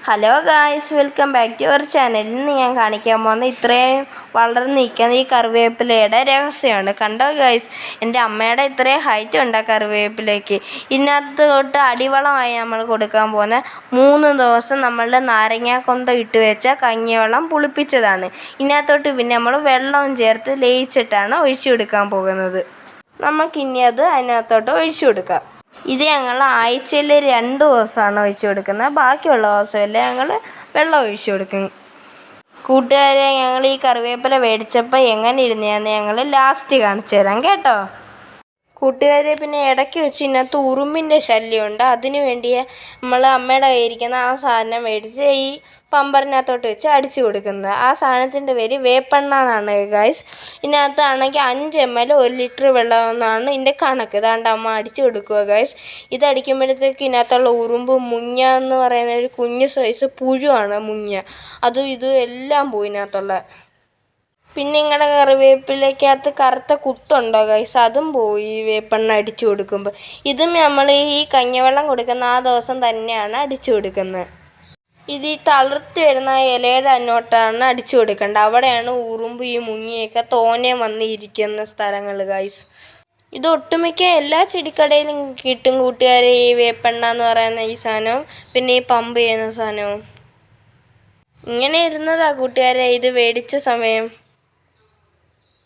Hello guys, welcome back to our channel. ഇന്ന് ഞാൻ കാണിക്കാൻ പോകുന്ന ഇത്രയും വളർന്ന് നിൽക്കുന്ന ഈ കറിവേപ്പിലയുടെ രഹസ്യമാണ്. കണ്ടോ ഗായ്സ്, എൻ്റെ അമ്മയുടെ ഇത്രയും ഹൈറ്റ് ഉണ്ട് കറിവേപ്പിലേക്ക്. ഇതിനകത്ത് തൊട്ട് അടിവളമായി നമ്മൾ കൊടുക്കാൻ പോകുന്ന 3 ദിവസം നമ്മളുടെ നാരങ്ങാക്കൊന്ത ഇട്ട് വെച്ച കഞ്ഞിവെള്ളം പുളിപ്പിച്ചതാണ്. ഇതിനകത്തോട്ട് പിന്നെ നമ്മൾ വെള്ളവും ചേർത്ത് ലയിച്ചിട്ടാണ് ഒഴിച്ചു കൊടുക്കാൻ പോകുന്നത്. നമുക്കിനി അത് അതിനകത്തോട്ട് ഒഴിച്ചു കൊടുക്കാം. ഇത് ഞങ്ങൾ ആഴ്ചയിൽ 2 ദിവസമാണ് ഒഴിച്ചു കൊടുക്കുന്നത്. ബാക്കിയുള്ള ദിവസമല്ലേ ഞങ്ങൾ വെള്ളം ഒഴിച്ചു കൊടുക്കും. കൂട്ടുകാരെ, ഞങ്ങൾ ഈ കറിവേപ്പില മേടിച്ചപ്പോൾ എങ്ങനെ ഇരുന്നതെന്ന് ഞങ്ങൾ ലാസ്റ്റ് കാണിച്ചു തരാം കേട്ടോ. കൂട്ടുകാരെ, പിന്നെ ഇടയ്ക്ക് വെച്ച് ഇതിനകത്ത് ഉറുമ്പിൻ്റെ ശല്യമുണ്ട്. അതിന് വേണ്ടി നമ്മൾ അമ്മയുടെ കയ്യിരിക്കുന്ന ആ സാധനം മേടിച്ച് ഈ പമ്പറിനകത്തോട്ട് വെച്ച് അടിച്ചു കൊടുക്കുന്നത്. ആ സാധനത്തിൻ്റെ പേര് വേപ്പെണ്ണ എന്നാണ് ഗൈസ്. ഇതിനകത്താണെങ്കിൽ 5 ml 1 ലിറ്റർ വെള്ളം എന്നാണ് ഇതിൻ്റെ കണക്ക്. ഇതാണ്ട് അമ്മ അടിച്ചു കൊടുക്കുക ഗൈസ്. ഇതടിക്കുമ്പോഴത്തേക്ക് ഇതിനകത്തുള്ള ഉറുമ്പ്, മുഞ്ഞ എന്ന് പറയുന്ന ഒരു കുഞ്ഞു സൈസ് പുഴുവാണ് മുഞ്ഞ. അതും ഇതും എല്ലാം പോയി ഇതിനകത്തുള്ള. പിന്നെ നിങ്ങളുടെ കറിവേപ്പിലക്കകത്ത് കറുത്ത കുത്തുണ്ടോ ഗൈസ്, അതും പോയി വേപ്പെണ്ണ അടിച്ചു കൊടുക്കുമ്പോൾ. ഇതും നമ്മൾ ഈ കഞ്ഞിവെള്ളം കൊടുക്കുന്ന ആ ദിവസം തന്നെയാണ് അടിച്ചു കൊടുക്കുന്നത്. ഇത് ഈ തളിർത്ത് വരുന്ന ഇലയുടെ അങ്ങോട്ടാണ് അടിച്ചു കൊടുക്കേണ്ടത്. അവിടെയാണ് ഉറുമ്പ് ഈ മുങ്ങിയൊക്കെ തോനെ വന്നിരിക്കുന്ന സ്ഥലങ്ങൾ ഗൈസ്. ഇത് ഒട്ടുമിക്ക എല്ലാ ചെടിക്കടയിലും കിട്ടും കൂട്ടുകാരെ, ഈ വേപ്പെണ്ണ എന്ന് പറയുന്ന ഈ സാധനവും പിന്നെ ഈ പമ്പ് ചെയ്യുന്ന സാധനവും. ഇങ്ങനെ ഇരുന്നതാ കൂട്ടുകാരെ ഇത് മേടിച്ച സമയം.